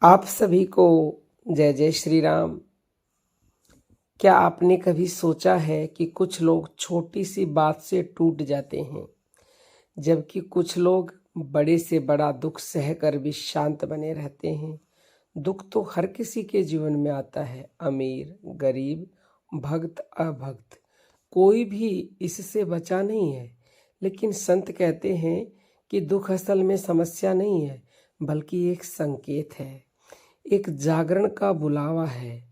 आप सभी को जय जय श्री राम। क्या आपने कभी सोचा है कि कुछ लोग छोटी सी बात से टूट जाते हैं, जबकि कुछ लोग बड़े से बड़ा दुख सहकर भी शांत बने रहते हैं। दुख तो हर किसी के जीवन में आता है, अमीर गरीब, भक्त अभक्त, कोई भी इससे बचा नहीं है। लेकिन संत कहते हैं कि दुख असल में समस्या नहीं है, बल्कि एक संकेत है, एक जागरण का बुलावा है।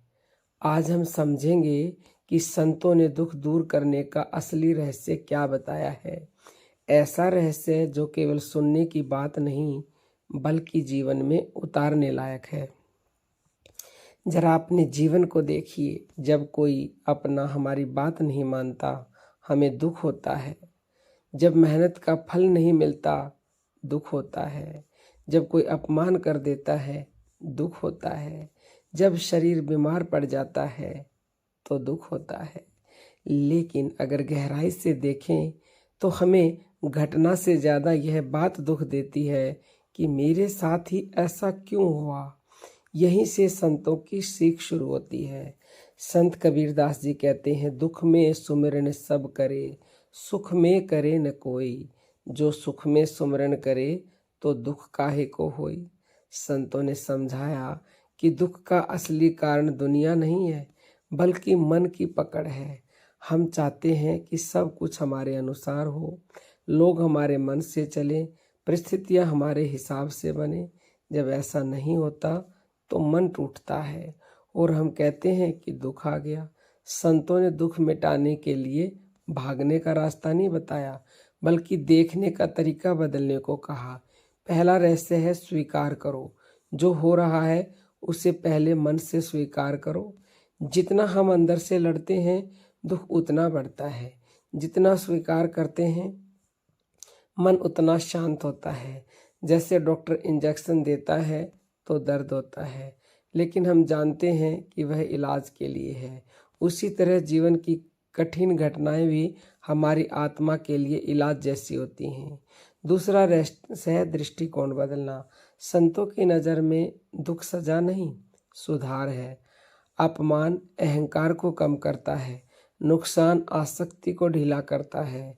आज हम समझेंगे कि संतों ने दुख दूर करने का असली रहस्य क्या बताया है। ऐसा रहस्य जो केवल सुनने की बात नहीं, बल्कि जीवन में उतारने लायक है। जरा अपने जीवन को देखिए, जब कोई अपना हमारी बात नहीं मानता, हमें दुख होता है। जब मेहनत का फल नहीं मिलता, दुख होता है। जब कोई अपमान कर देता है, दुख होता है। जब शरीर बीमार पड़ जाता है तो दुख होता है। लेकिन अगर गहराई से देखें तो हमें घटना से ज़्यादा यह बात दुख देती है कि मेरे साथ ही ऐसा क्यों हुआ। यहीं से संतों की सीख शुरू होती है। संत कबीरदास जी कहते हैं, दुख में सुमिरन सब करे, सुख में करे न कोई। जो सुख में सुमिरन करे तो दुख काहे को होई। संतों ने समझाया कि दुख का असली कारण दुनिया नहीं है, बल्कि मन की पकड़ है। हम चाहते हैं कि सब कुछ हमारे अनुसार हो, लोग हमारे मन से चलें, परिस्थितियां हमारे हिसाब से बने। जब ऐसा नहीं होता तो मन टूटता है और हम कहते हैं कि दुख आ गया। संतों ने दुख मिटाने के लिए भागने का रास्ता नहीं बताया, बल्कि देखने का तरीका बदलने को कहा। पहला रहस्य है, स्वीकार करो। जो हो रहा है उसे पहले मन से स्वीकार करो। जितना हम अंदर से लड़ते हैं, दुख उतना बढ़ता है। जितना स्वीकार करते हैं, मन उतना शांत होता है। जैसे डॉक्टर इंजेक्शन देता है तो दर्द होता है, लेकिन हम जानते हैं कि वह इलाज के लिए है। उसी तरह जीवन की कठिन घटनाएं भी हमारी आत्मा के लिए इलाज जैसी होती हैं। दूसरा रहस्य है दृष्टिकोण बदलना। संतों की नज़र में दुख सजा नहीं, सुधार है। अपमान अहंकार को कम करता है, नुकसान आसक्ति को ढीला करता है,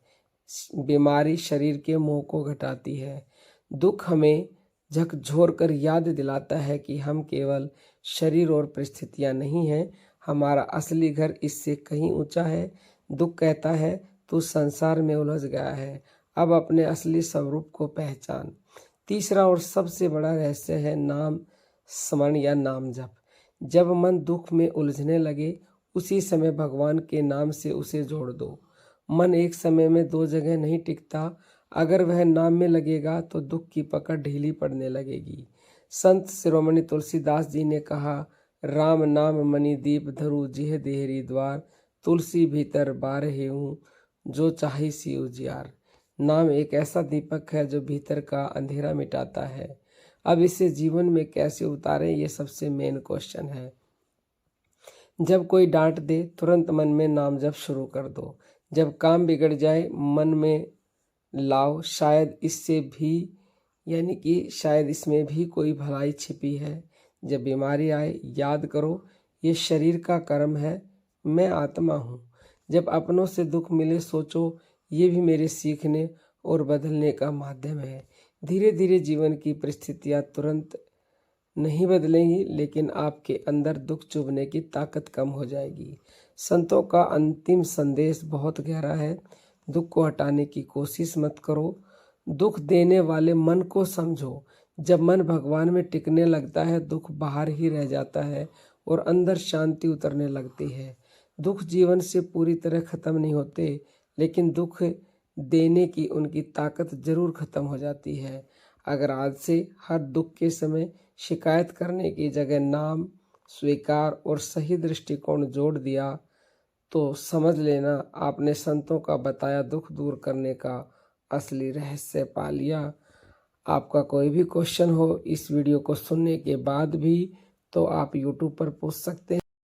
बीमारी शरीर के मोह को घटाती है। दुख हमें झकझोर कर याद दिलाता है कि हम केवल शरीर और परिस्थितियां नहीं हैं, हमारा असली घर इससे कहीं ऊंचा है। दुख कहता है, तू संसार में उलझ गया है, अब अपने असली स्वरूप को पहचान। तीसरा और सबसे बड़ा रहस्य है नाम स्मरण या नाम जप। जब मन दुख में उलझने लगे, उसी समय भगवान के नाम से उसे जोड़ दो। मन एक समय में दो जगह नहीं टिकता। अगर वह नाम में लगेगा तो दुख की पकड़ ढीली पड़ने लगेगी। संत शिरोमणि तुलसीदास जी ने कहा, राम नाम मणि दीप धरु जिह देहरी द्वार, तुलसी भीतर बारहे हूँ जो चाही सी उजियार। नाम एक ऐसा दीपक है जो भीतर का अंधेरा मिटाता है। अब इसे जीवन में कैसे उतारें, ये सबसे मेन क्वेश्चन है। जब कोई डांट दे, तुरंत मन में नाम जप शुरू कर दो। जब काम बिगड़ जाए, मन में लाओ, शायद इससे भी शायद इसमें भी कोई भलाई छिपी है। जब बीमारी आए, याद करो ये शरीर का कर्म है, मैं आत्मा हूँ। जब अपनों से दुख मिले, सोचो ये भी मेरे सीखने और बदलने का माध्यम है। धीरे धीरे जीवन की परिस्थितियाँ तुरंत नहीं बदलेंगी, लेकिन आपके अंदर दुख चुभने की ताकत कम हो जाएगी। संतों का अंतिम संदेश बहुत गहरा है। दुख को हटाने की कोशिश मत करो, दुख देने वाले मन को समझो। जब मन भगवान में टिकने लगता है, दुख बाहर ही रह जाता है और अंदर शांति उतरने लगती है। दुख जीवन से पूरी तरह खत्म नहीं होते, लेकिन दुख देने की उनकी ताकत जरूर खत्म हो जाती है। अगर आज से हर दुख के समय शिकायत करने की जगह नाम, स्वीकार और सही दृष्टिकोण जोड़ दिया, तो समझ लेना आपने संतों का बताया दुख दूर करने का असली रहस्य पा लिया। आपका कोई भी क्वेश्चन हो इस वीडियो को सुनने के बाद भी, तो आप YouTube पर पूछ सकते हैं।